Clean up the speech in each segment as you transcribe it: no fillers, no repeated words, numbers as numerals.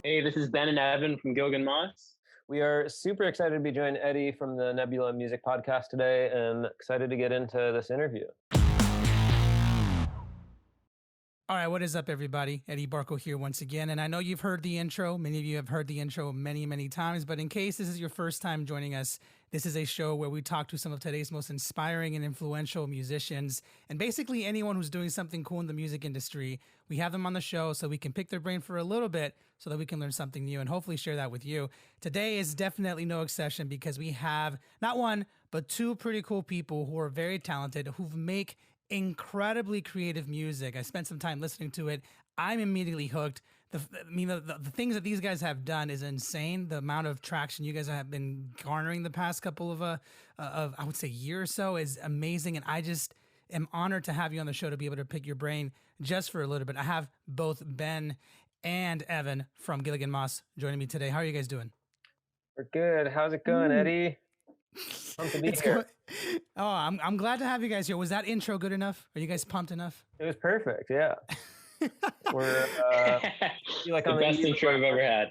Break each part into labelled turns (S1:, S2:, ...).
S1: Hey, this is Ben and Evan from Gilligan Moss.
S2: We are super excited to be joining Eddie from the Nebula Music Podcast today and excited to get into this interview.
S3: All right, what is up, everybody? Eddie Barco here once again. And I know you've heard the intro. Many of you have heard the intro many, many times. But in case this is your first time joining us, this is a show where we talk to some of today's most inspiring and influential musicians and basically anyone who's doing something cool in the music industry. We have them on the show so we can pick their brain for a little bit so that we can learn something new and hopefully share that with you. Today is definitely no exception because we have not one, but two pretty cool people who are very talented, who make incredibly creative music. I spent some time listening to it. I'm immediately hooked. The things that these guys have done is insane. The amount of traction you guys have been garnering the past couple of I would say year or so is amazing. And I just am honored to have you on the show to be able to pick your brain just for a little bit. I have both Ben and Evan from Gilligan Moss joining me today. How are you guys doing?
S2: We're good. How's it going, Eddie? Pumped to be here.
S3: Oh, I'm glad to have you guys here. Was that intro good enough? Are you guys pumped enough?
S2: It was perfect. Yeah. We're
S1: like the best intro I've ever had.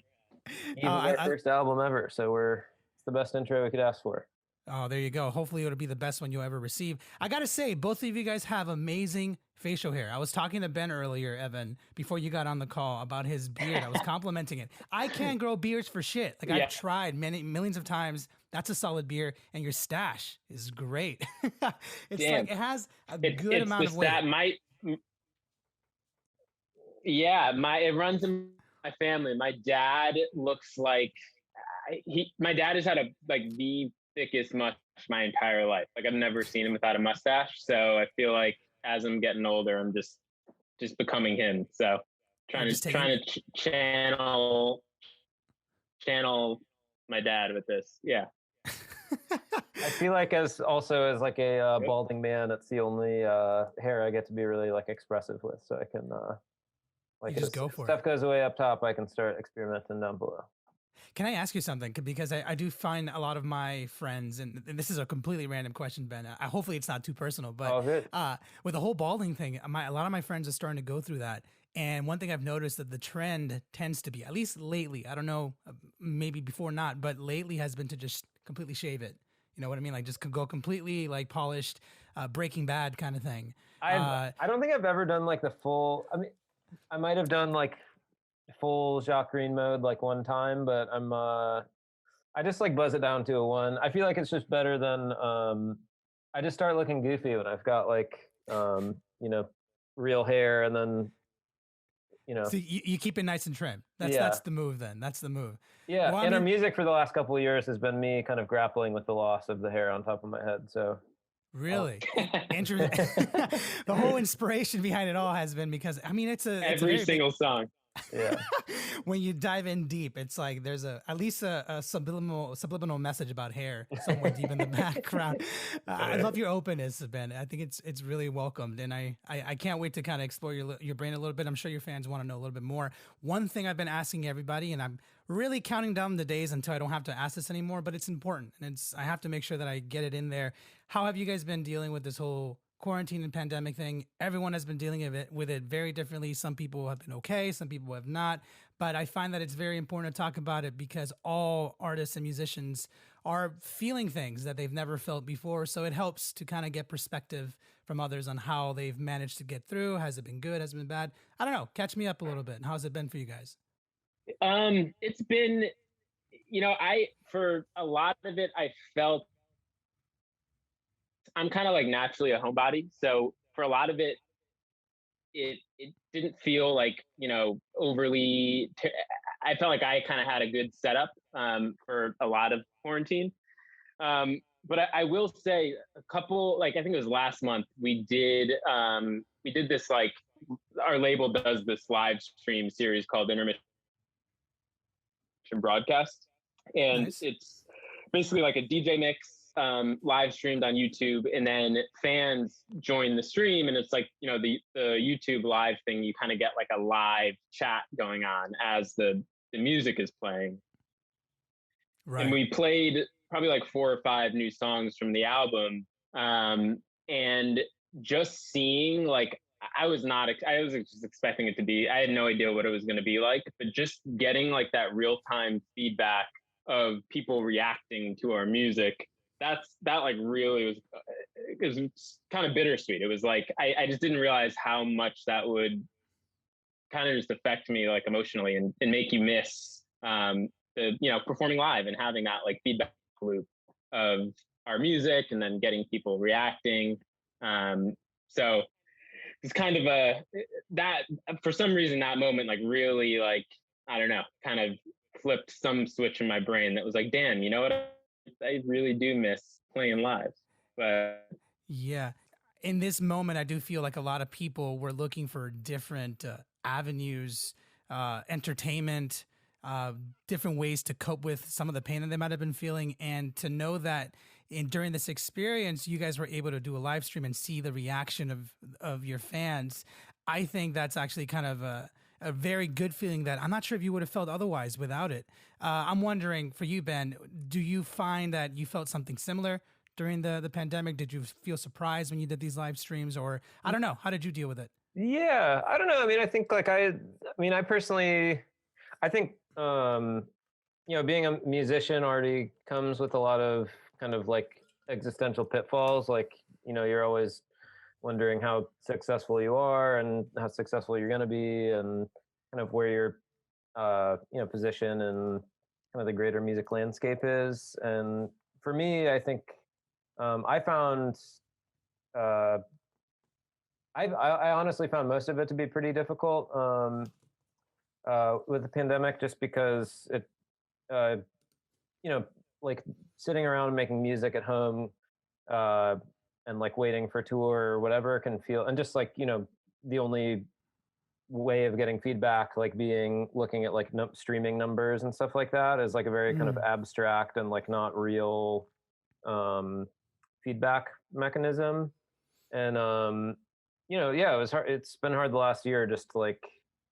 S2: Even our first album ever, so it's the best intro we could ask for.
S3: Oh, there you go. Hopefully it'll be the best one you'll ever receive. I gotta say, both of you guys have amazing facial hair. I was talking to Ben earlier, Evan, before you got on the call about his beard. I was complimenting it. I can't grow beards for shit. I've tried millions of times. That's a solid beard, and your stash is great. It's like it has a good amount of weight.
S1: It runs in my family. My dad looks like my dad has had the thickest mustache my entire life. Like I've never seen him without a mustache. So I feel like as I'm getting older, I'm just becoming him. So trying to channel my dad with this. Yeah.
S2: I feel like as like a balding man, it's the only hair I get to be really like expressive with. So I can
S3: just go for it.
S2: Stuff goes away up top, I can start experimenting down below.
S3: Can I ask you something? Because I do find a lot of my friends, and this is a completely random question, Ben. Hopefully it's not too personal, but with the whole balding thing, a lot of my friends are starting to go through that. And one thing I've noticed that the trend tends to be, at least lately, I don't know, maybe before not, but lately has been to just completely shave it. You know what I mean? Like just go completely like polished, Breaking Bad kind of thing.
S2: I don't think I've ever done like the full, I mean, I might have done like full Jacques Green mode like one time, but I just like buzz it down to a 1. I feel like it's just better than I just start looking goofy when I've got like real hair, and then
S3: so you keep it nice and trim. That's the move then. That's the move.
S2: Yeah. Well, our music for the last couple of years has been me kind of grappling with the loss of the hair on top of my head. So
S3: really interesting. The whole inspiration behind it all has been because it's
S1: every single song.
S2: Yeah.
S3: When you dive in deep, it's like there's at least a subliminal message about hair somewhere deep in the background. I love your openness, Ben. I think it's really welcomed, and I can't wait to kind of explore your brain a little bit. I'm sure your fans want to know a little bit more. One thing I've been asking everybody, and I'm really counting down the days until I don't have to ask this anymore, but it's important, and I have to make sure that I get it in there. How have you guys been dealing with this whole quarantine and pandemic thing? Everyone has been dealing with it very differently. Some people have been okay, some people have not. But I find that it's very important to talk about it because all artists and musicians are feeling things that they've never felt before. So it helps to kind of get perspective from others on how they've managed to get through. Has it been good? Has it been bad? I don't know. Catch me up a little bit. And how's it been for you guys?
S1: It's been, for a lot of it, I felt I'm kind of like naturally a homebody. So for a lot of it, it didn't feel like, overly, I felt like I kind of had a good setup for a lot of quarantine. But I will say a couple, like, I think it was last month, we did this, like, our label does this live stream series called Intermission Broadcast. And nice. It's basically like a DJ mix live streamed on YouTube, and then fans join the stream, and it's like, the YouTube live thing, you kind of get like a live chat going on as the music is playing. Right. And we played probably like 4 or 5 new songs from the album, and just seeing, like, I was not, I was just expecting it to be, I had no idea what it was going to be like, but just getting like that real time feedback of people reacting to our music, that like really was, it was kind of bittersweet. It was like, I just didn't realize how much that would kind of just affect me like emotionally and make you miss, the, you know, performing live and having that like feedback loop of our music and then getting people reacting. So it's kind of that for some reason that moment like really like, I don't know, kind of flipped some switch in my brain that was like, damn, you know what, I really do miss playing live. But
S3: Yeah. In this moment, I do feel like a lot of people were looking for different avenues, entertainment, different ways to cope with some of the pain that they might have been feeling. And to know that during this experience, you guys were able to do a live stream and see the reaction of your fans. I think that's actually kind of a very good feeling that I'm not sure if you would have felt otherwise without it. I'm wondering for you, Ben, do you find that you felt something similar during the pandemic? Did you feel surprised when you did these live streams, or I don't know, how did you deal with it?
S2: Yeah, I don't know. I mean, I think like I mean, I personally, I think you know, being a musician already comes with a lot of kind of like existential pitfalls. Like, you know, you're always wondering how successful you are and how successful you're going to be, and kind of where your you know, position and kind of the greater music landscape is. And for me, I think I found uh, I honestly found most of it to be pretty difficult with the pandemic, just because it, you know, like sitting around and making music at home uh, and like waiting for tour or whatever can feel, and just like, you know, the only way of getting feedback, like being looking at like streaming numbers and stuff like that, is like a very kind of abstract and like not real feedback mechanism. And you know, yeah, it was hard. It's been hard the last year, just to like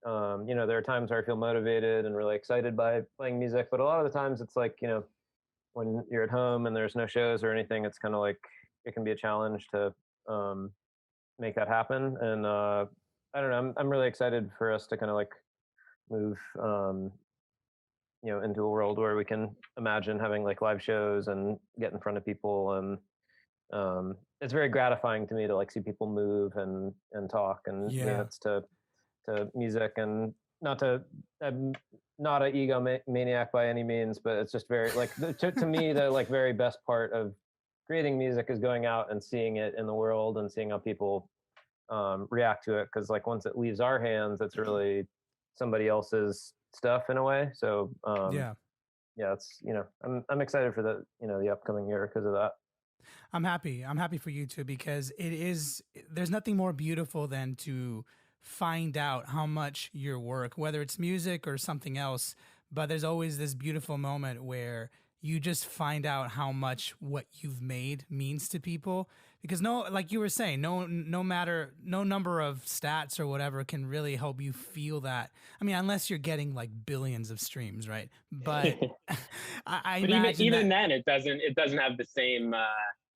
S2: you know, there are times where I feel motivated and really excited by playing music, but a lot of the times it's like, you know, when you're at home and there's no shows or anything, it's kind of like it can be a challenge to make that happen. And I don't know, I'm really excited for us to kind of like move you know, into a world where we can imagine having like live shows and get in front of people. And it's very gratifying to me to like see people move and talk and dance to music. And not to, I'm not an egomaniac by any means, but it's just very like to me the like very best part of creating music is going out and seeing it in the world and seeing how people react to it, because like once it leaves our hands, it's really somebody else's stuff in a way. So yeah, it's, you know, I'm excited for the, you know, the upcoming year because of that.
S3: I'm happy for you too, because there's nothing more beautiful than to find out how much your work, whether it's music or something else, but there's always this beautiful moment where you just find out how much what you've made means to people. Because like you were saying, no number of stats or whatever can really help you feel that. I mean, unless you're getting like billions of streams, right? But I
S1: but
S3: imagine
S1: even then it doesn't have the same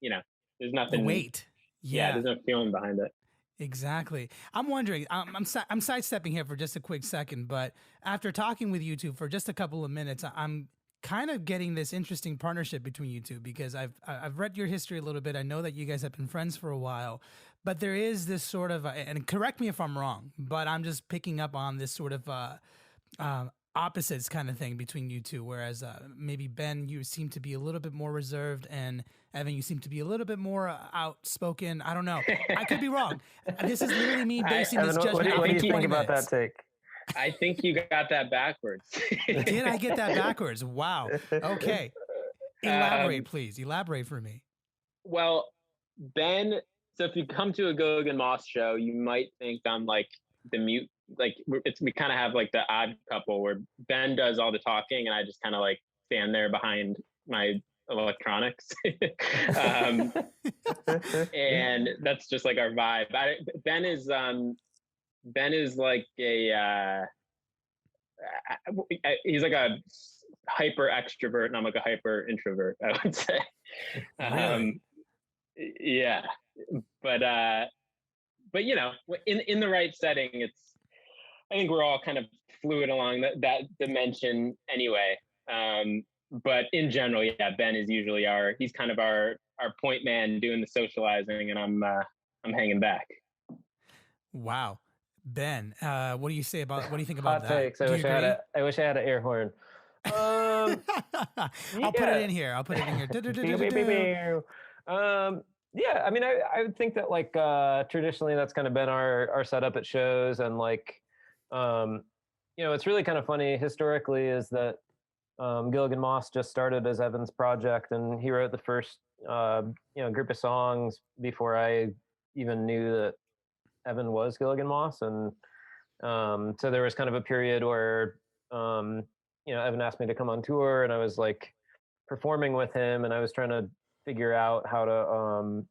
S1: you know, there's nothing,
S3: the weight.
S1: Yeah, there's no feeling behind it.
S3: Exactly. I'm wondering, I'm sidestepping here for just a quick second, but after talking with you two for just a couple of minutes, I'm kind of getting this interesting partnership between you two, because I've read your history a little bit. I know that you guys have been friends for a while, but there is this sort of, and correct me if I'm wrong, but I'm just picking up on this sort of opposites kind of thing between you two, whereas maybe Ben, you seem to be a little bit more reserved, and Evan, you seem to be a little bit more outspoken. I don't know. I could be wrong. This is literally me basing this judgment.
S2: What do you think about that take?
S1: I think you got that backwards.
S3: Did I get that backwards? Wow. Okay. Elaborate, please. Elaborate for me.
S1: Well, Ben, so if you come to a Gilligan Moss show, you might think I'm like the mute, like we kind of have like the odd couple where Ben does all the talking and I just kind of like stand there behind my electronics. And that's just like our vibe. Ben is like he's like a hyper extrovert and I'm like a hyper introvert, I would say.
S3: Really?
S1: Yeah, but but in the right setting, I think we're all kind of fluid along that dimension anyway. But in general, yeah, Ben is usually he's kind of our point man doing the socializing, and I'm hanging back.
S3: Wow. Ben, what do you think about
S2: Hot
S3: that?
S2: takes. I wish I had an air horn.
S3: I'll put it in here.
S2: Yeah, I mean, I would think that like traditionally that's kind of been our setup at shows, and like it's really kind of funny historically is that Gilligan Moss just started as Evan's project, and he wrote the first group of songs before I even knew that Evan was Gilligan Moss. And so there was kind of a period where Evan asked me to come on tour, and I was like performing with him, and I was trying to figure out how to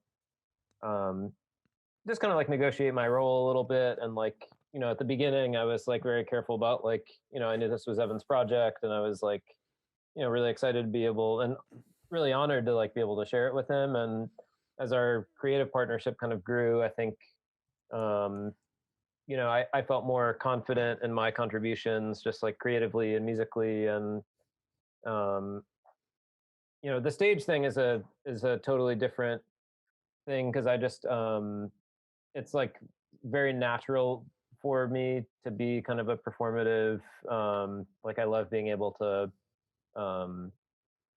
S2: just kind of like negotiate my role a little bit. And like at the beginning I was like very careful about like I knew this was Evan's project, and I was like really excited to be able, and really honored to like be able to share it with him. And as our creative partnership kind of grew, I think I felt more confident in my contributions, just like creatively and musically. And the stage thing is a totally different thing, because I just it's like very natural for me to be kind of a performative, like I love being able to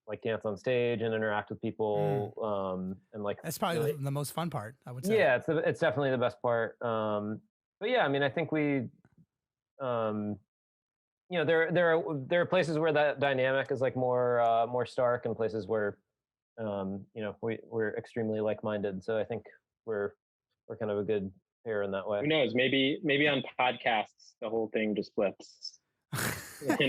S2: like dance on stage and interact with people, and like
S3: that's probably
S2: really,
S3: the most fun part, I would say.
S2: Yeah, it's definitely the best part. But yeah, I mean, I think we there are places where that dynamic is like more stark, and places where we're extremely like-minded. So I think we're kind of a good pair in that way.
S1: Who knows? Maybe on podcasts the whole thing just flips.
S3: I'll
S1: do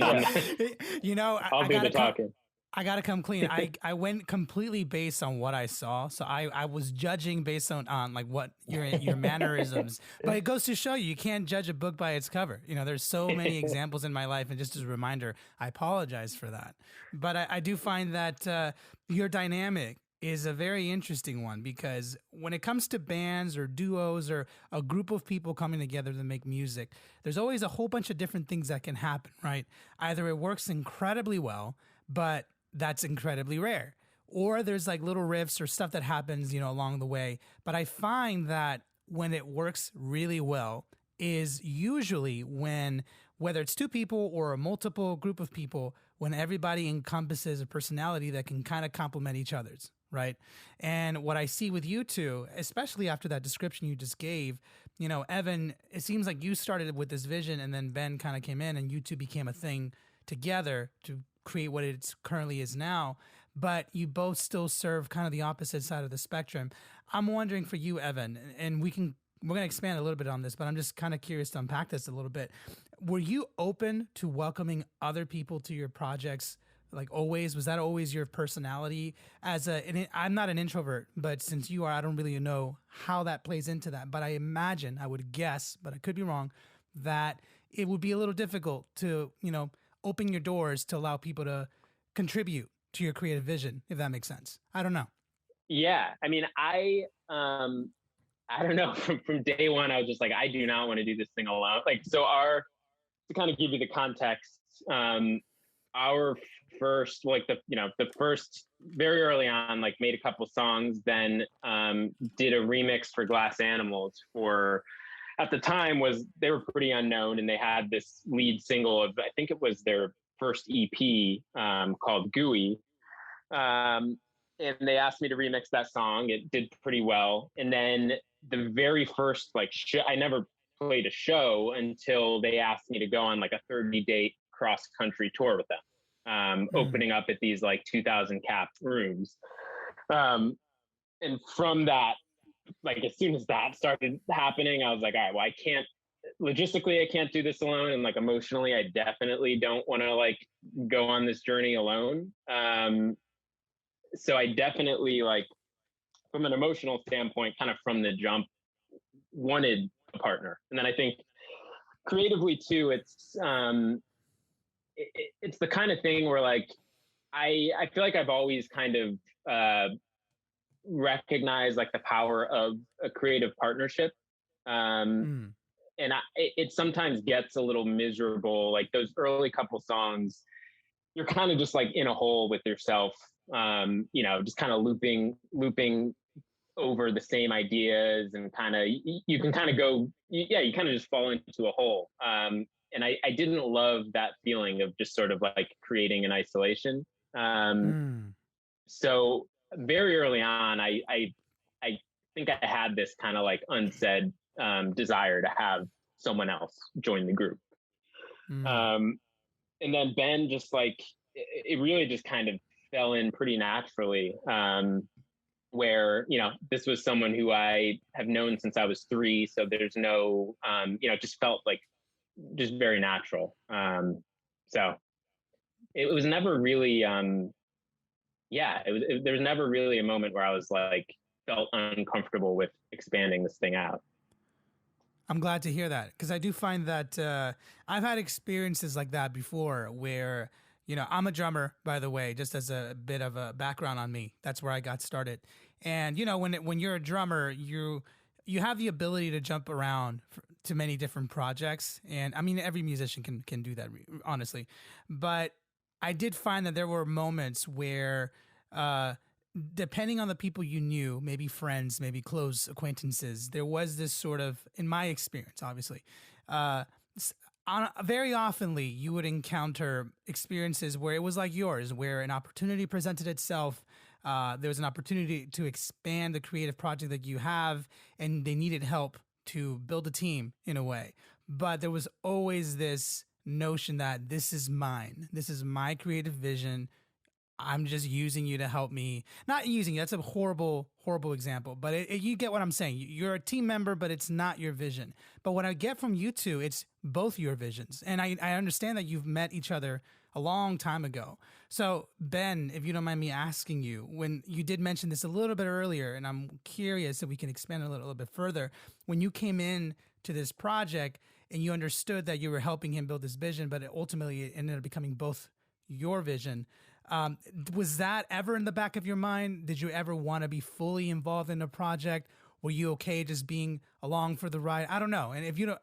S1: the talking.
S3: I gotta come clean. I went completely based on what I saw, so I was judging based on like what your mannerisms. But it goes to show you can't judge a book by its cover. There's so many examples in my life, and just as a reminder, I apologize for that. But I do find that your dynamic is a very interesting one, because when it comes to bands or duos or a group of people coming together to make music, there's always a whole bunch of different things that can happen, right? Either it works incredibly well, but that's incredibly rare, or there's like little riffs or stuff that happens, along the way. But I find that when it works really well is usually when, whether it's two people or a multiple group of people, when everybody encompasses a personality that can kind of complement each other's, right? And what I see with you two, especially after that description you just gave, Evan, it seems like you started with this vision, and then Ben kind of came in, and you two became a thing together to create what it currently is now. But you both still serve kind of the opposite side of the spectrum. I'm wondering for you, Evan, and we're going to expand a little bit on this, but I'm just kind of curious to unpack this a little bit. Were you open to welcoming other people to your projects? Like always, was that always your personality? I'm not an introvert, but since you are, I don't really know how that plays into that. But I would guess, but I could be wrong, that it would be a little difficult to, open your doors to allow people to contribute to your creative vision, if that makes sense. I don't know.
S1: Yeah. I mean, I don't know. From day one, I was just like, I do not want to do this thing alone. Like, so to kind of give you the context, our first, the first very early on, like made a couple songs, then did a remix for Glass Animals at the time they were pretty unknown, and they had this lead single of, I think it was their first EP, called Gooey. And they asked me to remix that song. It did pretty well. And then the very first I never played a show until they asked me to go on like a 30-date cross-country tour with them, opening up at these like 2,000 cap rooms. And from that, like as soon as that started happening, I was like, all right, well, logistically, I can't do this alone. And like emotionally, I definitely don't want to like go on this journey alone. So I definitely, like, from an emotional standpoint, kind of from the jump, wanted a partner. And then I think creatively too, it's the kind of thing where like, I feel like I've always kind of, recognize like the power of a creative partnership.
S3: Mm.
S1: And it sometimes gets a little miserable. Like those early couple songs, you're kind of just like in a hole with yourself, just kind of looping over the same ideas, and kind of you can kind of go, yeah, you kind of just fall into a hole. And I didn't love that feeling of just sort of like creating in isolation.
S3: Mm.
S1: So very early on, I think I had this kind of like unsaid desire to have someone else join the group.
S3: Mm.
S1: And then Ben just like it really just kind of fell in pretty naturally. Where this was someone who I have known since I was 3, so there's no it just felt like just very natural. So it was never really there was never really a moment where I was like felt uncomfortable with expanding this thing out.
S3: I'm glad to hear that, because I do find that I've had experiences like that before where, I'm a drummer, by the way, just as a bit of a background on me. That's where I got started. And, when you're a drummer, you have the ability to jump around to many different projects. And I mean, every musician can do that, honestly. But I did find that there were moments where, depending on the people you knew, maybe friends, maybe close acquaintances, there was this sort of, in my experience, obviously, very oftenly you would encounter experiences where it was like yours, where an opportunity presented itself. There was an opportunity to expand the creative project that you have, and they needed help to build a team in a way. But there was always this notion that this is mine. This is my creative vision. I'm just using you to help me. Not using you. That's a horrible, horrible example. But you get what I'm saying. You're a team member, but it's not your vision. But what I get from you two, it's both your visions. And I understand that you've met each other a long time ago. So, Ben, if you don't mind me asking you, when you did mention this a little bit earlier, and I'm curious if we can expand a little bit further, when you came in to this project and you understood that you were helping him build this vision, but ultimately it ended up becoming both your vision. Was that ever in the back of your mind? Did you ever want to be fully involved in a project? Were you okay just being along for the ride? I don't know. And if you don't,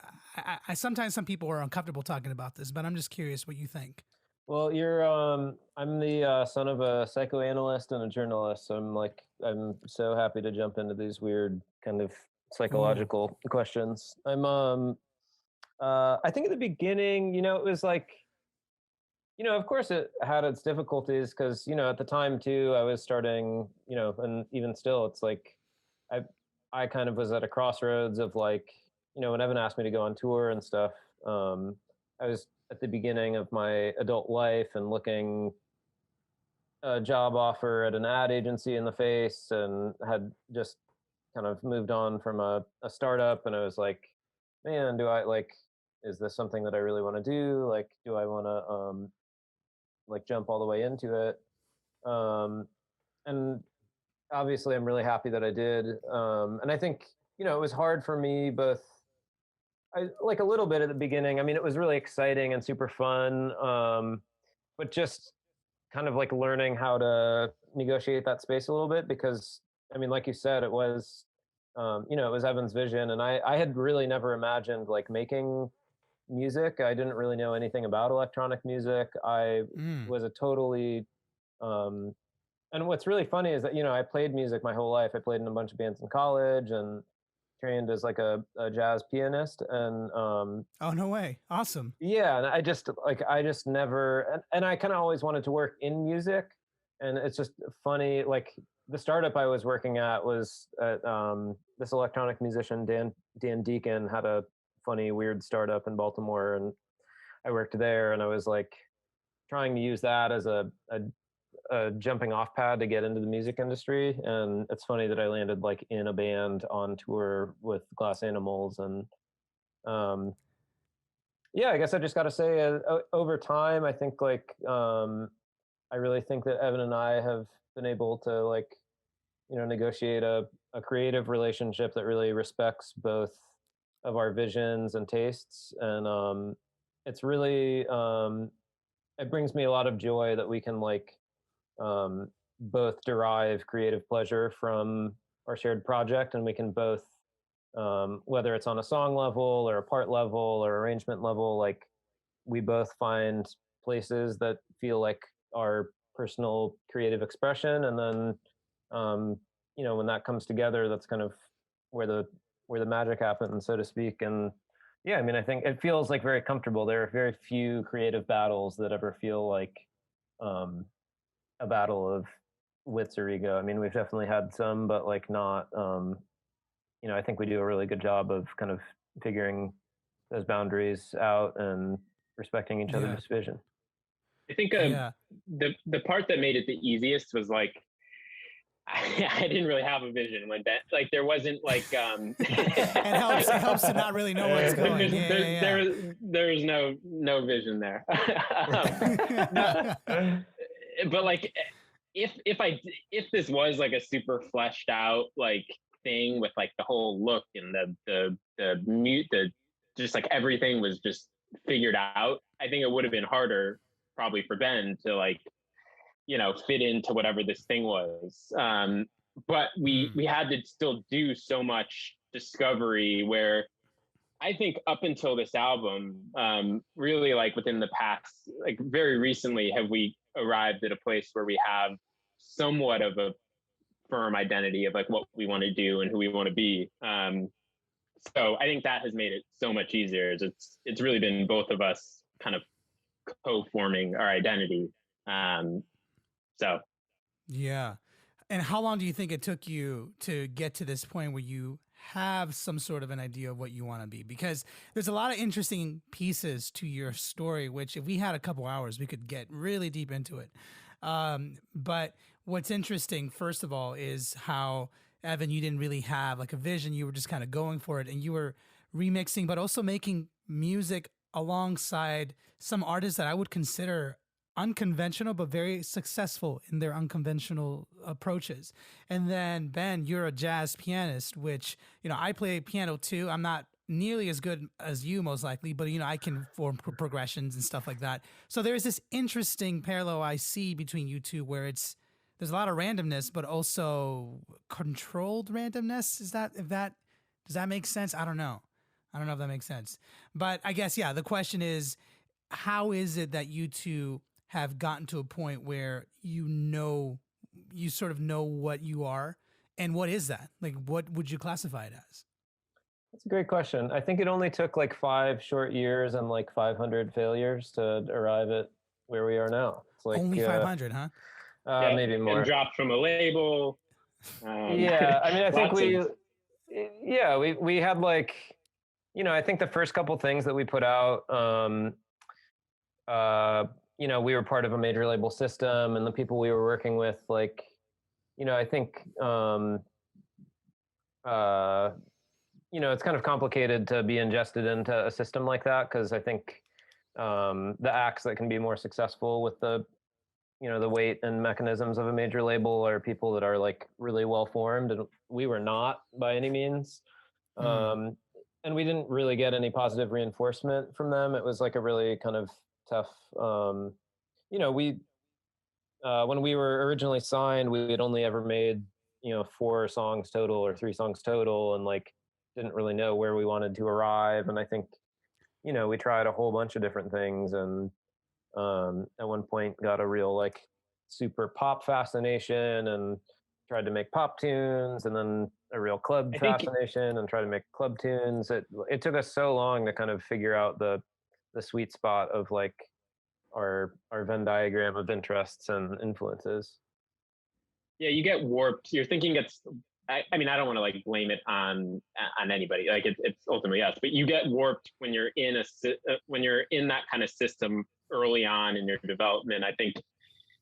S3: I sometimes some people are uncomfortable talking about this, but I'm just curious what you think.
S2: Well, I'm the son of a psychoanalyst and a journalist, so I'm so happy to jump into these weird kind of psychological questions. I think at the beginning, it was like, of course it had its difficulties because, at the time too, I was starting, and even still, it's like, I kind of was at a crossroads of like, when Evan asked me to go on tour and stuff, I was at the beginning of my adult life and looking a job offer at an ad agency in the face, and had just kind of moved on from a startup. And I was like, man, is this something that I really want to do? Like, do I want to, jump all the way into it? And obviously I'm really happy that I did. And I think, it was hard for me both. I like a little bit at the beginning. I mean, it was really exciting and super fun. But just kind of like learning how to negotiate that space a little bit, because I mean, like you said, it was, it was Evan's vision. And I had really never imagined like making music. I didn't really know anything about electronic music. I was a totally, and what's really funny is that, I played music my whole life. I played in a bunch of bands in college and trained as like a jazz pianist. And
S3: oh, no way. Awesome.
S2: yeah, and I just never, and I kind of always wanted to work in music. And it's just funny, like the startup I was working at was at, this electronic musician, Dan Deacon, had a funny, weird startup in Baltimore, and I worked there, and I was like trying to use that as a jumping off pad to get into the music industry. And it's funny that I landed like in a band on tour with Glass Animals. And yeah, I guess I just got to say, over time, I think like I really think that Evan and I have been able to like, negotiate a creative relationship that really respects both of our visions and tastes. And it's really, it brings me a lot of joy that we can like both derive creative pleasure from our shared project, and we can both whether it's on a song level or a part level or arrangement level, like we both find places that feel like our personal creative expression, and then when that comes together, that's kind of where the magic happens, so to speak. And yeah, I mean, I think it feels like very comfortable. There are very few creative battles that ever feel like a battle of wits or ego. I mean, we've definitely had some, but like not. I think we do a really good job of kind of figuring those boundaries out and respecting each other's vision.
S1: I think the part that made it the easiest was like I didn't really have a vision when that, like, there wasn't like
S3: it helps to not really know what's going.
S1: There's no vision there. But like if this was like a super fleshed out like thing with like the whole look and the just like everything was just figured out, I think it would have been harder probably for Ben to like fit into whatever this thing was. But we had to still do so much discovery, where I think up until this album, really like within the past, like very recently, have we arrived at a place where we have somewhat of a firm identity of like what we want to do and who we want to be. So I think that has made it so much easier. It's really been both of us kind of co-forming our identity. So
S3: yeah. And how long do you think it took you to get to this point where you have some sort of an idea of what you want to be? Because there's a lot of interesting pieces to your story, which if we had a couple hours, we could get really deep into it. But what's interesting, first of all, is how, Evan, you didn't really have like a vision. You were just kind of going for it, and you were remixing, but also making music alongside some artists that I would consider unconventional, but very successful in their unconventional approaches. And then Ben, you're a jazz pianist, which, I play piano too. I'm not nearly as good as you most likely, but I can form progressions and stuff like that. So there's this interesting parallel I see between you two, where there's a lot of randomness, but also controlled randomness. Does that make sense? I don't know if that makes sense, but I guess, yeah, the question is, how is it that you two have gotten to a point where you sort of know what you are, and what is that? Like, what would you classify it as?
S2: That's a great question. I think it only took like 5 short years and like 500 failures to arrive at where we are now. It's like
S3: only 500, huh?
S2: Maybe more.
S1: And dropped from a label.
S2: Yeah, I mean, I think we had like, I think the first couple things that we put out, we were part of a major label system, and the people we were working with, like, I think, it's kind of complicated to be ingested into a system like that, because I think the acts that can be more successful with the weight and mechanisms of a major label are people that are like really well formed, and we were not by any means. And we didn't really get any positive reinforcement from them. It was like a really kind of tough, when we were originally signed, we had only ever made 4 songs total or 3 songs total, and like didn't really know where we wanted to arrive. And I think we tried a whole bunch of different things, and at one point got a real like super pop fascination and tried to make pop tunes, and then a real club fascination and tried to make club tunes. It took us so long to kind of figure out the sweet spot of like our Venn diagram of interests and influences.
S1: Yeah, you get warped. Your thinking gets, I mean, I don't want to like blame it on anybody. Like it's ultimately us, but you get warped when you're in that kind of system early on in your development. I think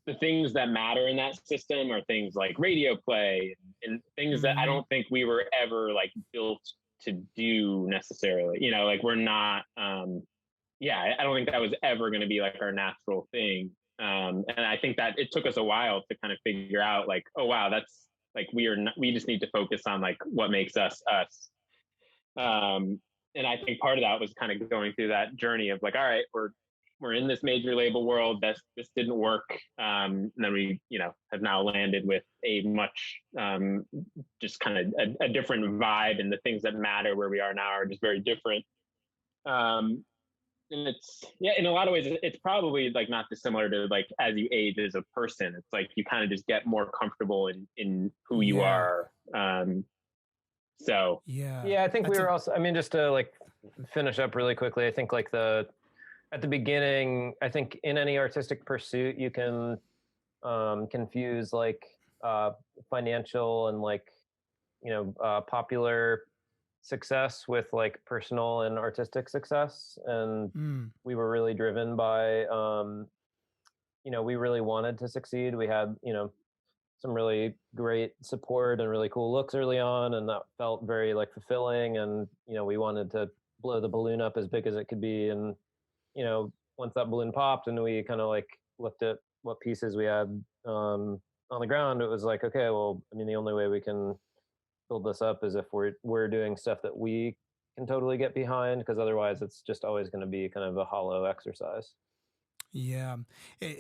S1: the things that matter in that system are things like radio play and things that I don't think we were ever like built to do necessarily. Like we're not. I don't think that was ever going to be like our natural thing. And I think that it took us a while to kind of figure out like, oh wow, that's like we just need to focus on like what makes us us. And I think part of that was kind of going through that journey of like, all right, we're we're in this major label world. This didn't work. And then we, have now landed with a much just kind of a different vibe, and the things that matter where we are now are just very different. And it's, in a lot of ways, it's probably like not dissimilar to like as you age as a person. It's like you kind of just get more comfortable in who you are. So
S2: I think we were also, I mean, just to like finish up really quickly, I think like at the beginning, I think in any artistic pursuit, you can confuse like financial and like, popular success with like personal and artistic success. And we were really driven by, we really wanted to succeed. We had, some really great support and really cool looks early on, and that felt very like fulfilling. And we wanted to blow the balloon up as big as it could be. And once that balloon popped and we kind of like looked at what pieces we had on the ground, it was like, okay, well, I mean, the only way we can build this up is if we're doing stuff that we can totally get behind, because otherwise it's just always going to be kind of a hollow exercise.
S3: Yeah.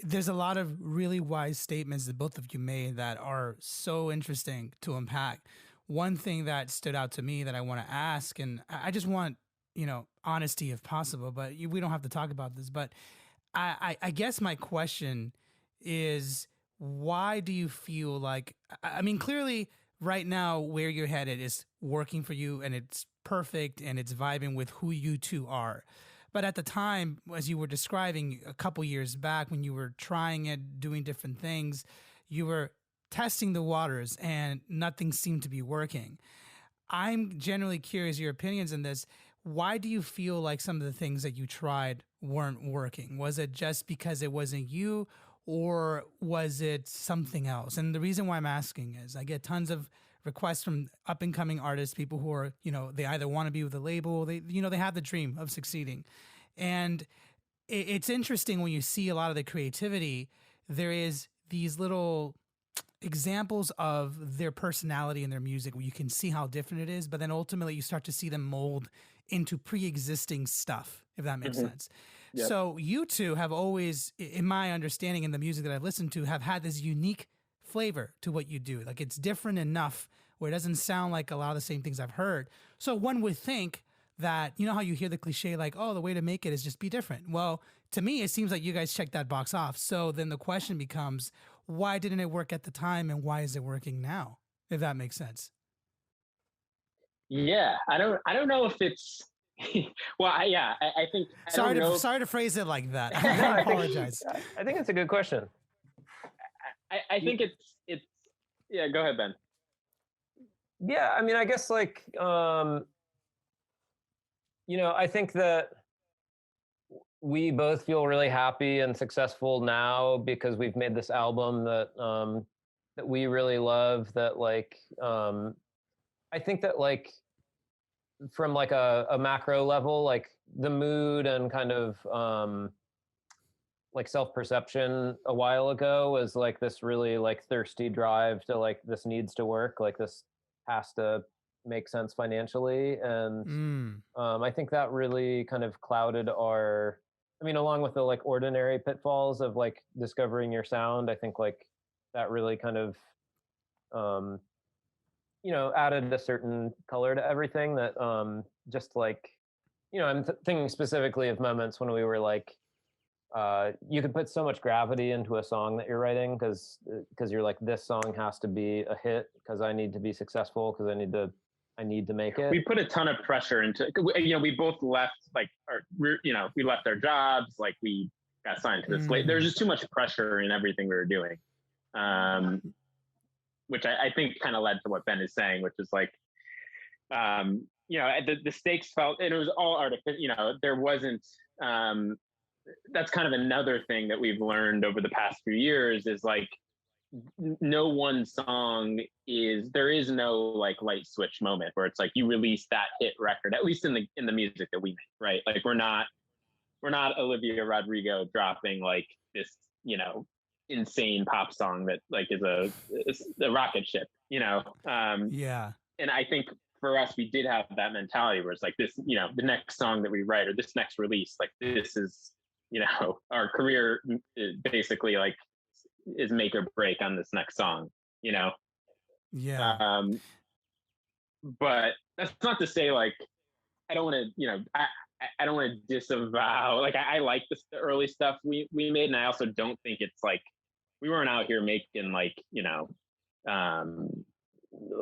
S3: There's a lot of really wise statements that both of you made that are so interesting to unpack. One thing that stood out to me that I want to ask, and I just want, honesty if possible, but we don't have to talk about this, but I guess my question is, why do you feel like, I mean, clearly right now where you're headed is working for you and it's perfect and it's vibing with who you two are. But at the time, as you were describing a couple years back when you were trying it, doing different things, you were testing the waters and nothing seemed to be working. I'm generally curious your opinions on this. Why do you feel like some of the things that you tried weren't working? Was it just because it wasn't you, or was it something else? And the reason why I'm asking is I get tons of requests from up and coming artists, people who are, they either want to be with a label, they have the dream of succeeding. And it's interesting when you see a lot of the creativity, there is these little examples of their personality and their music where you can see how different it is, but then ultimately you start to see them mold into pre-existing stuff, if that makes sense. Yep. So you two have always, in my understanding and the music that I've listened to, have had this unique flavor to what you do. Like it's different enough where it doesn't sound like a lot of the same things I've heard. So one would think that, how you hear the cliche, like, oh, the way to make it is just be different. Well, to me, it seems like you guys checked that box off. So then the question becomes, why didn't it work at the time and why is it working now? If that makes sense.
S1: Yeah, I don't know if it's, well, I think.
S3: Sorry to phrase it like that. I apologize.
S2: I think it's a good question.
S1: I think it's. Yeah, go ahead, Ben.
S2: Yeah, I mean, I guess like, I think that we both feel really happy and successful now because we've made this album that that we really love. That like, I think that like, from like a macro level, like the mood and kind of like self-perception a while ago was like this really like thirsty drive to like, this needs to work, like this has to make sense financially. And I think that really kind of clouded our, I mean, along with the like ordinary pitfalls of like discovering your sound, I think like that really kind of added a certain color to everything that just like, I'm thinking specifically of moments when we were like, you could put so much gravity into a song that you're writing because you're like, this song has to be a hit because I need to be successful, because I need to make it.
S1: We put a ton of pressure into, we both left like, we left our jobs, like we got signed to this late. There's just too much pressure in everything we were doing. Which I think kind of led to what Ben is saying, which is like, the stakes felt, and it was all artificial, there wasn't, that's kind of another thing that we've learned over the past few years is like, no one song there is no like light switch moment where it's like you release that hit record, at least in the music that we make, right? Like we're not Olivia Rodrigo dropping like this, insane pop song that like is a rocket ship,
S3: Yeah.
S1: And I think for us, we did have that mentality where it's like this, the next song that we write or this next release, like this is our career is basically like is make or break on this next song,
S3: Yeah.
S1: But that's not to say like I don't want to, I don't want to disavow. Like I like the early stuff we made, and I also don't think it's like we weren't out here making like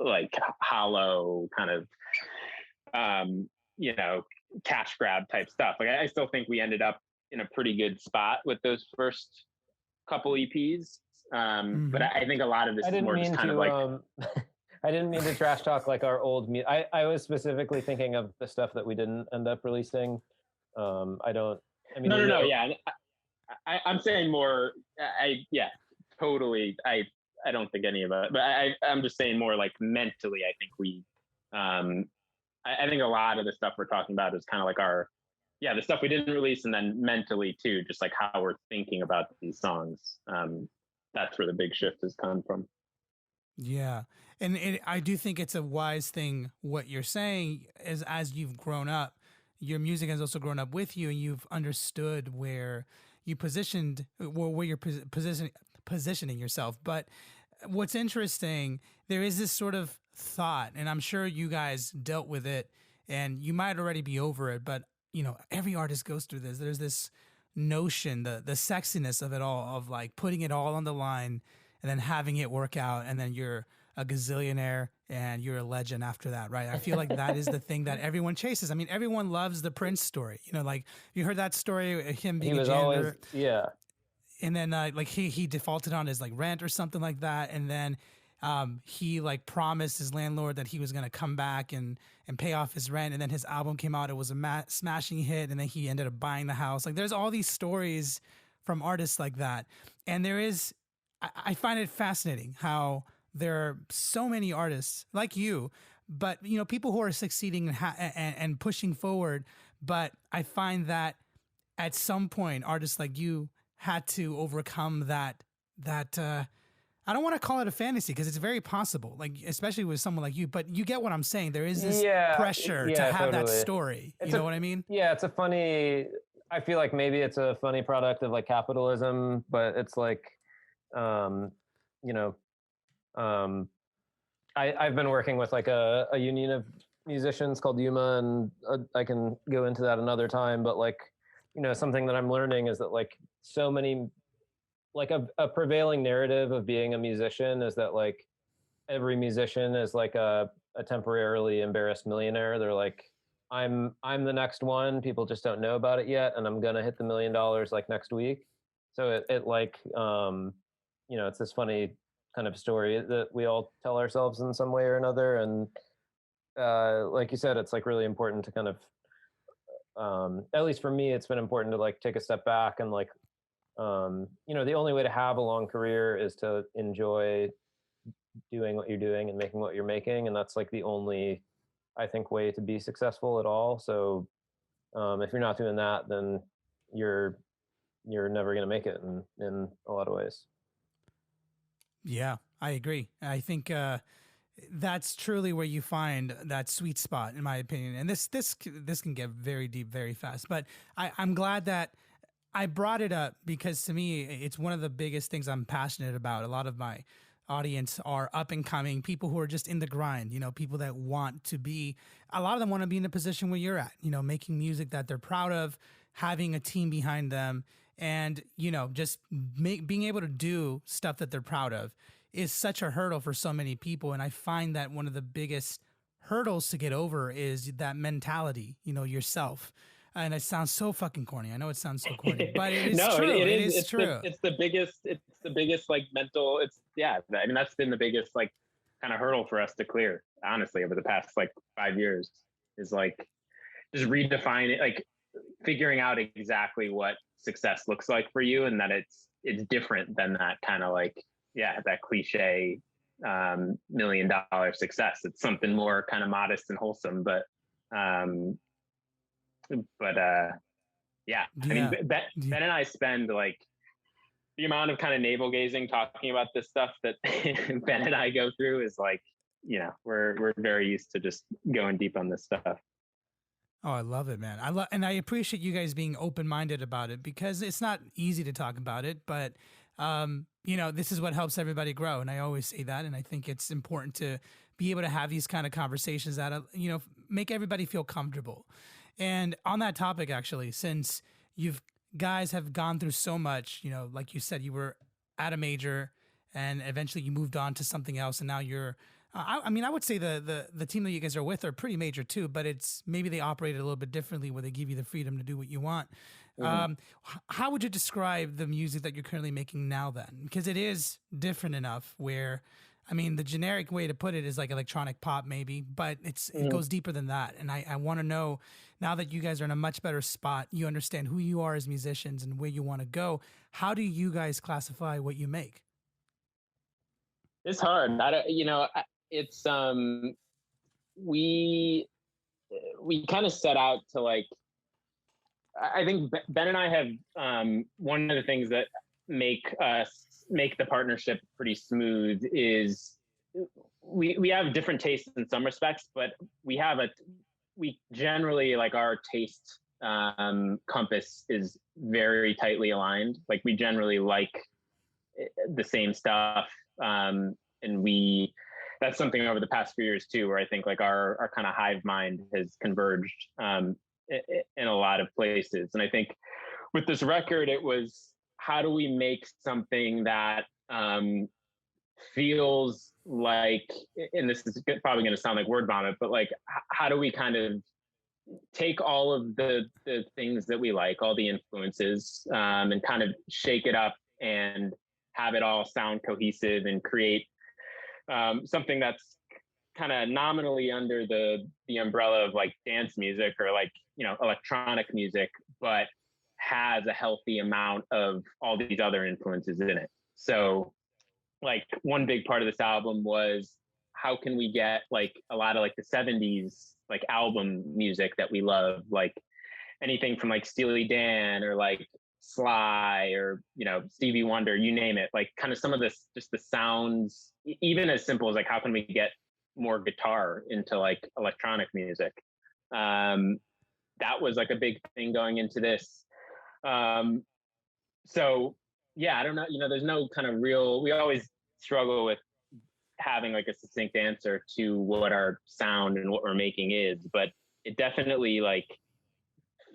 S1: like hollow kind of cash grab type stuff. Like I still think we ended up in a pretty good spot with those first couple EPs. But I think a lot of this is more just kind of like.
S2: I didn't mean to trash talk like our old music. I was specifically thinking of the stuff that we didn't end up releasing. No,
S1: yeah. I'm saying more. Totally. I don't think any of it, but I'm just saying more like mentally. I think we. I think a lot of the stuff we're talking about is kind of like the stuff we didn't release, and then mentally too, just like how we're thinking about these songs. That's where the big shift has come from.
S3: Yeah. And I do think it's a wise thing what you're saying is as you've grown up, your music has also grown up with you, and you've understood where you positioned, where you're positioning yourself. But what's interesting, there is this sort of thought, and I'm sure you guys dealt with it, and you might already be over it, but every artist goes through this. There's this notion, the sexiness of it all, of like putting it all on the line and then having it work out, and then you're a gazillionaire and you're a legend after that, right? I feel like that is the thing that everyone chases. I mean, everyone loves the Prince story. Like you heard that story, him being a janitor.
S2: Yeah.
S3: And then like he defaulted on his like rent or something like that, and then he like promised his landlord that he was gonna come back and pay off his rent, and then his album came out. It was a smashing hit, and then he ended up buying the house. Like there's all these stories from artists like that, and I find it fascinating how there are so many artists like you, but people who are succeeding and pushing forward. But I find that at some point, artists like you had to overcome that. I don't want to call it a fantasy because it's very possible, like especially with someone like you. But you get what I'm saying. There is this pressure to have that story. You know what I mean? Yeah,
S2: it's a funny. I feel like maybe it's a funny product of like capitalism, but it's like. I've been working with like a union of musicians called Yuma, and I can go into that another time, but like, something that I'm learning is that like so many, like a prevailing narrative of being a musician is that like every musician is like a temporarily embarrassed millionaire. They're like, I'm the next one. People just don't know about it yet, and I'm gonna hit the $1 million like next week. So it like it's this funny kind of story that we all tell ourselves in some way or another. And like you said, it's like really important to kind of, at least for me, it's been important to like take a step back and like, the only way to have a long career is to enjoy doing what you're doing and making what you're making. And that's like the only, I think, way to be successful at all. So if you're not doing that, then you're never going to make it in a lot of ways.
S3: Yeah, I agree. I think that's truly where you find that sweet spot, in my opinion. And this can get very deep very fast. But I'm glad that I brought it up because to me, it's one of the biggest things I'm passionate about. A lot of my audience are up and coming people who are just in the grind, people that want to be, a lot of them want to be in the position where you're at, making music that they're proud of, having a team behind them. And, just being able to do stuff that they're proud of is such a hurdle for so many people. And I find that one of the biggest hurdles to get over is that mentality, yourself. And it sounds so fucking corny. I know it sounds so corny, but it is true. It is true.
S1: It's the biggest like mental, I mean, that's been the biggest like kind of hurdle for us to clear, honestly, over the past like 5 years is like just redefine it, like figuring out exactly what success looks like for you, and that it's different than that kind of like that cliche $1 million success. It's something more kind of modest and wholesome, but I mean Ben and I spend like the amount of kind of navel gazing talking about this stuff that Ben and I go through is like we're very used to just going deep on this stuff.
S3: Oh, I love it, man. And I appreciate you guys being open-minded about it, because it's not easy to talk about it, but this is what helps everybody grow. And I always say that. And I think it's important to be able to have these kind of conversations that, make everybody feel comfortable. And on that topic, actually, since you've guys have gone through so much, like you said, you were at a major and eventually you moved on to something else. And now you're, I would say the team that you guys are with are pretty major too, but it's maybe they operate a little bit differently where they give you the freedom to do what you want. Mm-hmm. How would you describe the music that you're currently making now then? Because it is different enough where, the generic way to put it is like electronic pop maybe, but it goes deeper than that. And I want to know, now that you guys are in a much better spot, you understand who you are as musicians and where you want to go. How do you guys classify what you make?
S1: It's hard. It's we kind of set out to I think Ben and I have one of the things that make the partnership pretty smooth is we have different tastes in some respects, but we generally, like, our taste compass is very tightly aligned. Like, we generally like the same stuff, and that's something over the past few years too, where I think like our kind of hive mind has converged in a lot of places. And I think with this record, it was, how do we make something that feels like, and this is probably going to sound like word vomit, but like, how do we kind of take all of the things that we like, all the influences, and kind of shake it up and have it all sound cohesive and create something that's kind of nominally under the umbrella of like dance music or like, electronic music, but has a healthy amount of all these other influences in it. So like one big part of this album was, how can we get like a lot of like the 70s like album music that we love, like anything from like Steely Dan or like Sly or Stevie Wonder, you name it, like kind of some of this, just the sounds, even as simple as like, how can we get more guitar into like electronic music? That was like a big thing going into this. So yeah, I don't know, there's no kind of real, we always struggle with having like a succinct answer to what our sound and what we're making is, but it definitely like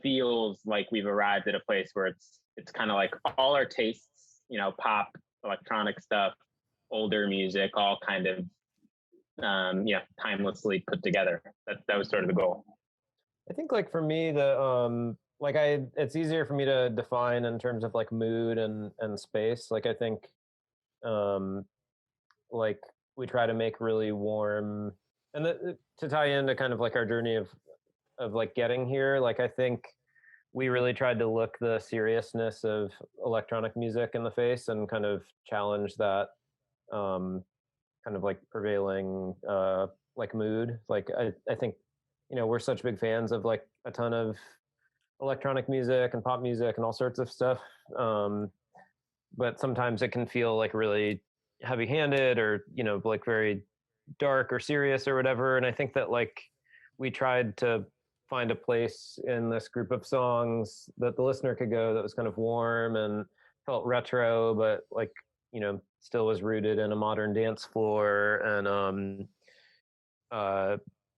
S1: feels like we've arrived at a place where it's kind of like all our tastes, pop, electronic stuff, older music, all kind of timelessly put together. That was sort of the goal.
S2: I think like for me, it's easier for me to define in terms of like mood and space. Like I think like we try to make really warm, and to tie into kind of like our journey of like getting here, like I think we really tried to look the seriousness of electronic music in the face and kind of challenge that kind of like prevailing like mood. Like I think we're such big fans of like a ton of electronic music and pop music and all sorts of stuff, but sometimes it can feel like really heavy-handed or like very dark or serious or whatever. And I think that like we tried to find a place in this group of songs that the listener could go that was kind of warm and felt retro, but like still was rooted in a modern dance floor. And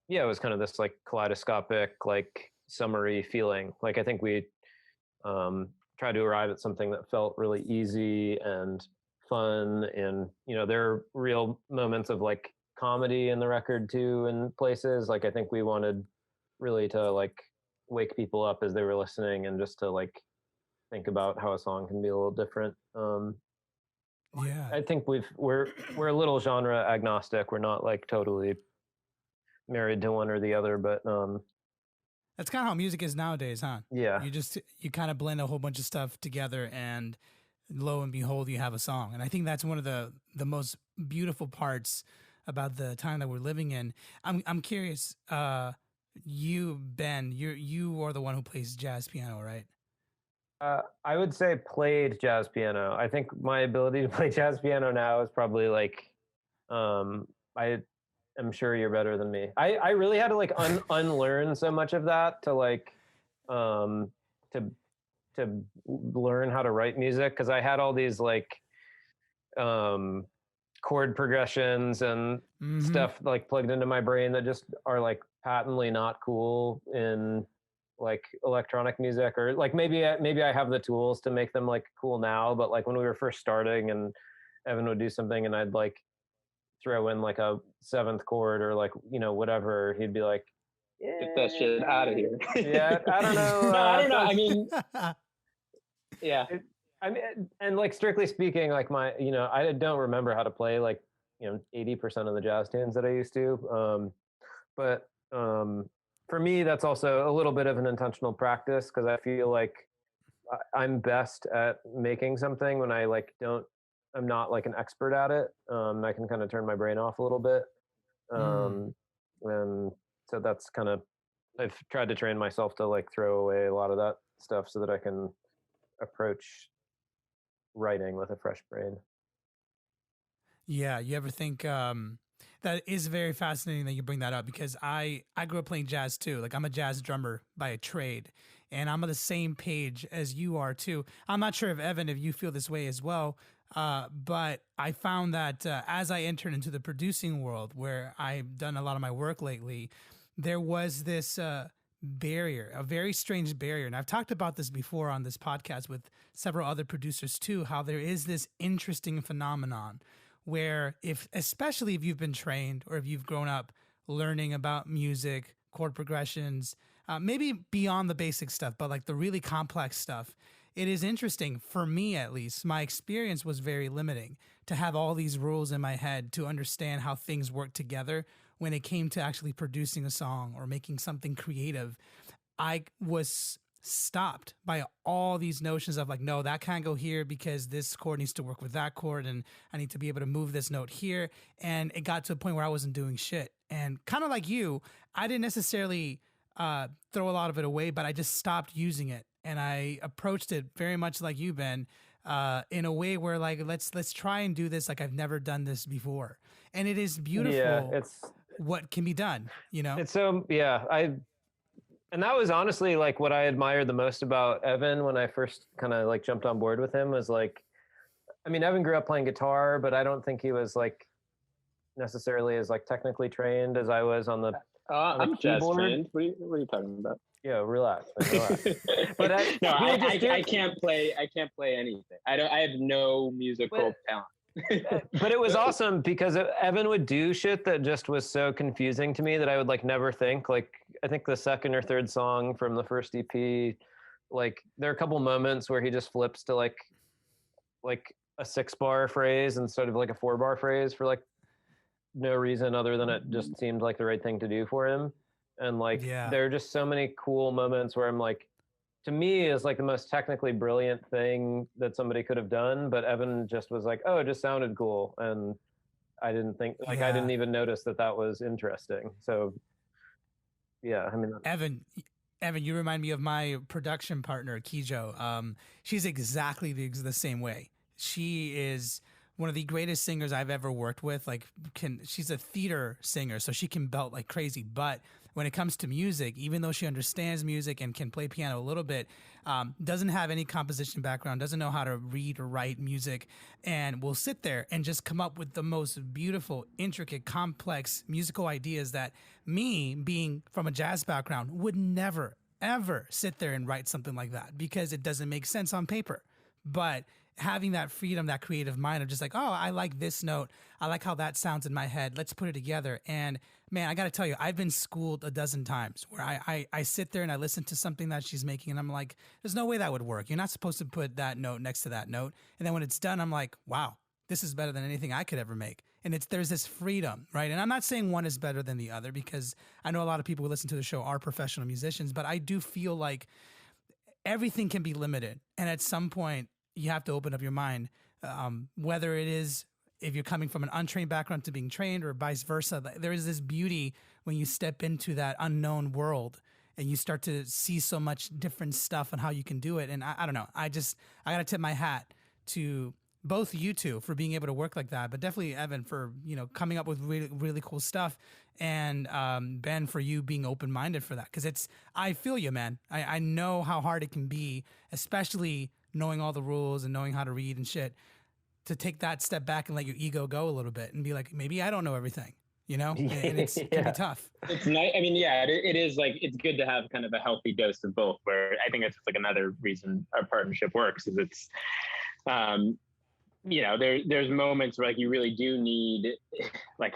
S2: it was kind of this like kaleidoscopic, like summery feeling. Like I think we tried to arrive at something that felt really easy and fun, and there are real moments of like comedy in the record too in places. Like I think we wanted really to like wake people up as they were listening and just to like think about how a song can be a little different. I think we're a little genre agnostic. We're not like totally married to one or the other, but
S3: that's kind of how music is nowadays, huh?
S2: Yeah.
S3: You kind of blend a whole bunch of stuff together, and lo and behold, you have a song. And I think that's one of the most beautiful parts about the time that we're living in. I'm curious, you, Ben, you are the one who plays jazz piano, right?
S2: I would say played jazz piano. I think my ability to play jazz piano now is probably like, I am sure you're better than me. I really had to like unlearn so much of that to like to learn how to write music, because I had all these like chord progressions and stuff like plugged into my brain that just are like patently not cool in like electronic music, or like maybe I have the tools to make them like cool now, but like when we were first starting and Evan would do something and I'd like throw in like a seventh chord or like, you know, whatever, he'd be like,
S1: get that shit out of here.
S2: Yeah, I don't know.
S1: No, I don't know. I mean, yeah.
S2: I mean, and like strictly speaking, like my, you know, I don't remember how to play like, you know, 80% of the jazz tunes that I used to. But for me, that's also a little bit of an intentional practice, because I feel like I'm best at making something when I like I'm not like an expert at it. I can kind of turn my brain off a little bit. And so that's kind of, I've tried to train myself to like throw away a lot of that stuff so that I can approach writing with a fresh brain.
S3: Yeah, you ever think that is very fascinating that you bring that up, because I grew up playing jazz too. Like I'm a jazz drummer by a trade, and I'm on the same page as you are too. I'm not sure if Evan, if you feel this way as well, but I found that as I entered into the producing world, where I've done a lot of my work lately, there was this barrier, a very strange barrier. And I've talked about this before on this podcast with several other producers too, how there is this interesting phenomenon where especially if you've been trained or if you've grown up learning about music, chord progressions, maybe beyond the basic stuff, but like the really complex stuff, it is interesting, for me at least, my experience was very limiting to have all these rules in my head to understand how things work together. When it came to actually producing a song or making something creative, I was stopped by all these notions of like, no, that can't go here because this chord needs to work with that chord, and I need to be able to move this note here. And it got to a point where I wasn't doing shit. And kind of like you, I didn't necessarily throw a lot of it away, but I just stopped using it. And I approached it very much like you, Ben, in a way where like, let's try and do this like I've never done this before. And it is beautiful.
S2: Yeah, it's
S3: what can be done, you know?
S2: It's so, yeah, and that was honestly like what I admired the most about Evan when I first kind of like jumped on board with him, was like, I mean, Evan grew up playing guitar, but I don't think he was like necessarily as like technically trained as I was on the
S1: I'm jazz trained. What are you talking about?
S2: Yeah, relax. But
S1: I can't play anything. I have no musical talent.
S2: But it was awesome because Evan would do shit that just was so confusing to me that I would like never think. Like I think the second or third song from the first EP, like there are a couple moments where he just flips to like a 6-bar phrase instead of like a 4-bar phrase for like no reason other than it just seemed like the right thing to do for him. And like there are just so many cool moments where I'm like, to me is like the most technically brilliant thing that somebody could have done, but Evan just was like, oh, it just sounded cool, and I didn't think like I didn't even notice that was interesting. So yeah, I mean,
S3: Evan, you remind me of my production partner Kijo. She's exactly the same way. She is one of the greatest singers I've ever worked with. Like, she's a theater singer, so she can belt like crazy. But when it comes to music, even though she understands music and can play piano a little bit, doesn't have any composition background, doesn't know how to read or write music, and will sit there and just come up with the most beautiful, intricate, complex musical ideas that me, being from a jazz background, would never, ever sit there and write something like that because it doesn't make sense on paper. But having that freedom, that creative mind of just like, oh, I like this note. I like how that sounds in my head. Let's put it together. And man, I got to tell you, I've been schooled a dozen times where I sit there and I listen to something that she's making and I'm like, there's no way that would work. You're not supposed to put that note next to that note. And then when it's done, I'm like, wow, this is better than anything I could ever make. And there's this freedom, right? And I'm not saying one is better than the other because I know a lot of people who listen to the show are professional musicians, but I do feel like everything can be limited. And at some point, you have to open up your mind, whether it is if you're coming from an untrained background to being trained or vice versa. There is this beauty when you step into that unknown world and you start to see so much different stuff and how you can do it. And I don't know, I got to tip my hat to both you two for being able to work like that, but definitely Evan for, you know, coming up with really, really cool stuff. And Ben, for you being open-minded for that. Because I feel you, man. I know how hard it can be, especially knowing all the rules and knowing how to read and shit, to take that step back and let your ego go a little bit and be like, maybe I don't know everything, you know? And it can be tough.
S1: It's nice. I mean, yeah, it is like, it's good to have kind of a healthy dose of both, where I think that's like another reason our partnership works is it's, you know, there's moments where like you really do need, like,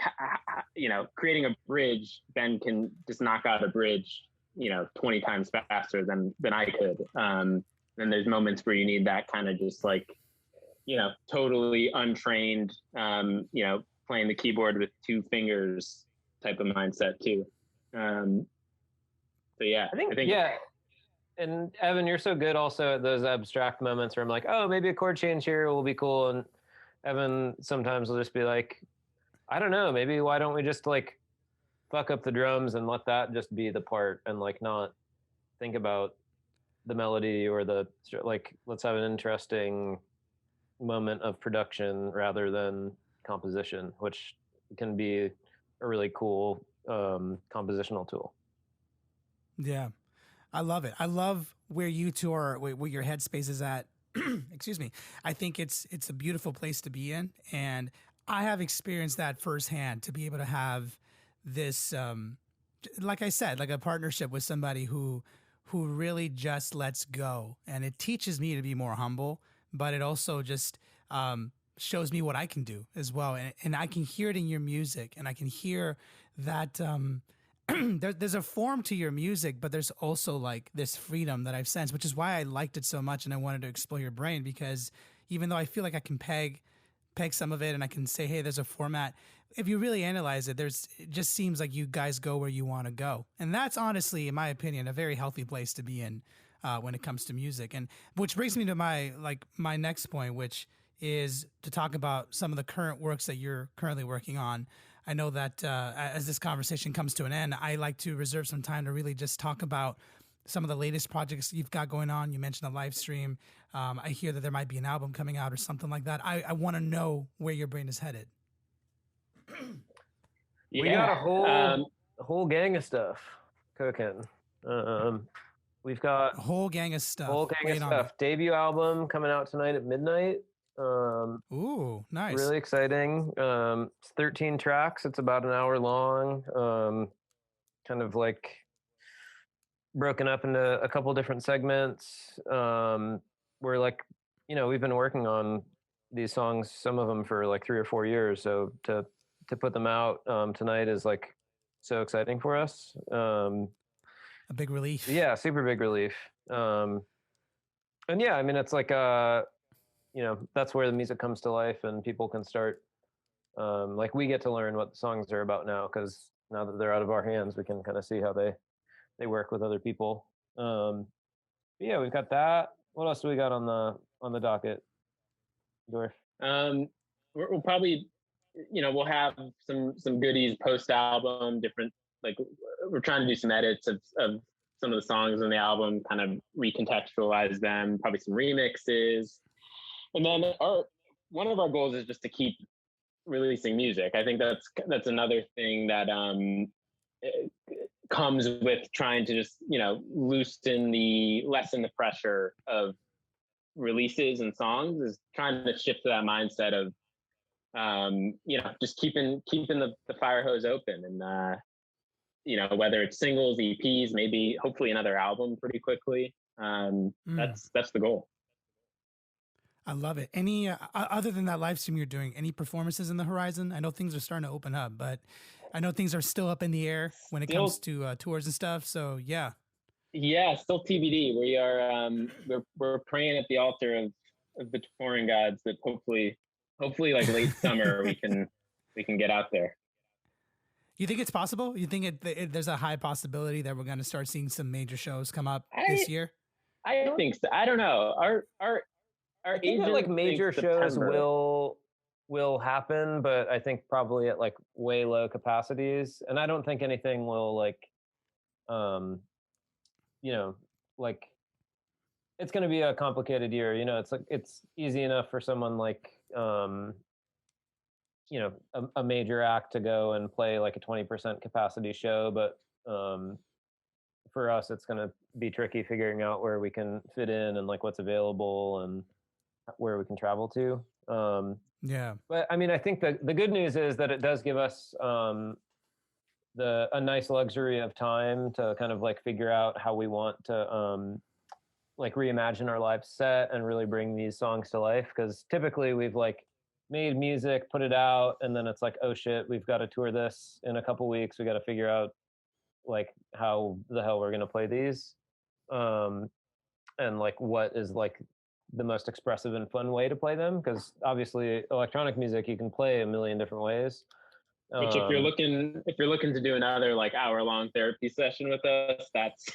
S1: you know, creating a bridge. Ben can just knock out a bridge, you know, 20 times faster than I could. And there's moments where you need that kind of just like, you know, totally untrained, you know, playing the keyboard with two fingers type of mindset too. So yeah, I think
S2: yeah. And Evan, you're so good also at those abstract moments where I'm like, oh, maybe a chord change here will be cool. And Evan sometimes will just be like, I don't know, maybe why don't we just like fuck up the drums and let that just be the part and like not think about the melody or the, like, let's have an interesting moment of production rather than composition, which can be a really cool compositional tool.
S3: Yeah. I love it. I love where you two are, where your headspace is at. Excuse me. I think it's a beautiful place to be in, and I have experienced that firsthand. To be able to have this, like I said, like a partnership with somebody who really just lets go, and it teaches me to be more humble, but it also just shows me what I can do as well, and I can hear it in your music, and I can hear that. There's a form to your music, but there's also like this freedom that I've sensed, which is why I liked it so much and I wanted to explore your brain, because even though I feel like I can peg some of it and I can say, hey, there's a format, if you really analyze it, it just seems like you guys go where you want to go. And that's honestly, in my opinion, a very healthy place to be in when it comes to music. And which brings me to my next point, which is to talk about some of the current works that you're currently working on. I know that as this conversation comes to an end, I like to reserve some time to really just talk about some of the latest projects you've got going on. You mentioned a live stream. I hear that there might be an album coming out or something like that. I want to know where your brain is headed.
S2: We got a whole gang of stuff cooking. We've got
S3: a whole gang of stuff.
S2: Whole gang of stuff. Debut album coming out tonight at midnight.
S3: Ooh, nice.
S2: Really exciting. It's 13 tracks. It's about an hour long. Kind of like broken up into a couple different segments. We're like, you know, we've been working on these songs, some of them for like 3 or 4 years. So to put them out tonight is like so exciting for us.
S3: A big relief.
S2: Yeah, super big relief. And yeah, I mean, it's like you know, that's where the music comes to life and people can start, like we get to learn what the songs are about now, because now that they're out of our hands, we can kind of see how they work with other people. Yeah, we've got that. What else do we got on the docket, Dorf?
S1: We'll probably, you know, we'll have some goodies post album, different, like we're trying to do some edits of some of the songs on the album, kind of recontextualize them, probably some remixes. And then one of our goals is just to keep releasing music. I think that's another thing that comes with trying to just, you know, lessen the pressure of releases and songs, is trying to shift to that mindset of you know, just keeping the fire hose open, and you know, whether it's singles, EPs, maybe hopefully another album pretty quickly. That's the goal.
S3: I love it. Any other than that live stream you're doing, any performances in the horizon? I know things are starting to open up, but I know things are still up in the air when it comes to tours and stuff. So yeah,
S1: still TBD. We are we're praying at the altar of the touring gods that hopefully like late summer we can get out there.
S3: You think it's possible? You think there's a high possibility that we're going to start seeing some major shows come up this year?
S1: I think so. I don't know.
S2: I think that like major shows will happen, but I think probably at like way low capacities, and I don't think anything will like, you know, like it's going to be a complicated year. You know, it's like it's easy enough for someone like you know, a major act to go and play like a 20% capacity show, but for us, it's going to be tricky figuring out where we can fit in and like what's available and where we can travel to.
S3: Yeah.
S2: But I mean, I think the good news is that it does give us a nice luxury of time to kind of like figure out how we want to like reimagine our live set and really bring these songs to life. Because typically we've like made music, put it out, and then it's like, oh shit, we've got to tour this in a couple weeks. We got to figure out like how the hell we're gonna play these, and like what is like the most expressive and fun way to play them. Because obviously, electronic music you can play a million different ways.
S1: Which if you're looking to do another like hour-long therapy session with us, that's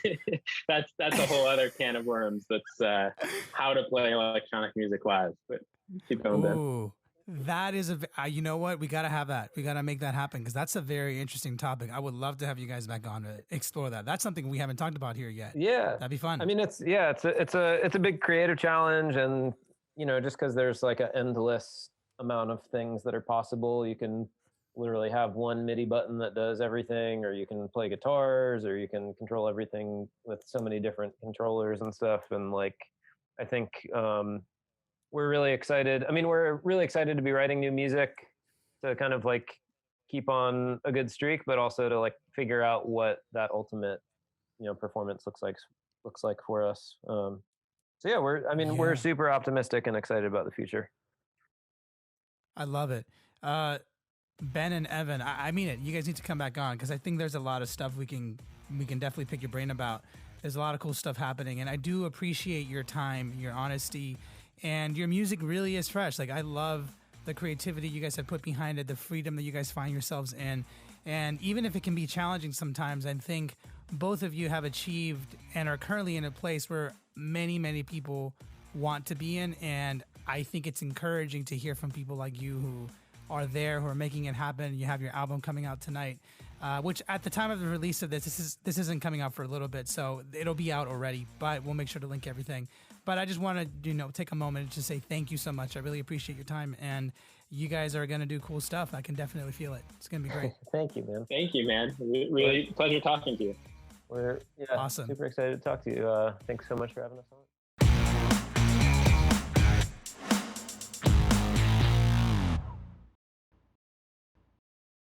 S1: that's a whole other can of worms. That's how to play electronic music live. But keep going, Ben.
S3: Ooh, that is you know what? We got to have that. We got to make that happen because that's a very interesting topic. I would love to have you guys back on to explore that. That's something we haven't talked about here yet.
S2: Yeah,
S3: that'd be fun.
S2: I mean, it's a big creative challenge, and you know, just because there's like an endless amount of things that are possible, you can literally have one MIDI button that does everything, or you can play guitars, or you can control everything with so many different controllers and stuff. And like, I think we're really excited. I mean, we're really excited to be writing new music to kind of like keep on a good streak, but also to like figure out what that ultimate, you know, performance looks like for us. So yeah, we're super optimistic and excited about the future.
S3: I love it. Ben and Evan, I mean it. You guys need to come back on because I think there's a lot of stuff we can definitely pick your brain about. There's a lot of cool stuff happening, and I do appreciate your time, your honesty, and your music really is fresh. Like I love the creativity you guys have put behind it, the freedom that you guys find yourselves in, and even if it can be challenging sometimes, I think both of you have achieved and are currently in a place where many people want to be in, and I think it's encouraging to hear from people like you who are there, who are making it happen. You have your album coming out tonight, which at the time of the release of this isn't coming out for a little bit, so it'll be out already, but we'll make sure to link everything. But I just want to, you know, take a moment to say thank you so much. I really appreciate your time, and you guys are going to do cool stuff. I can definitely feel it. It's going to be great.
S2: Thank you, man.
S1: Thank you, man. Really pleasure talking to you.
S2: We're
S3: awesome.
S2: Super excited to talk to you. Thanks so much for having us on.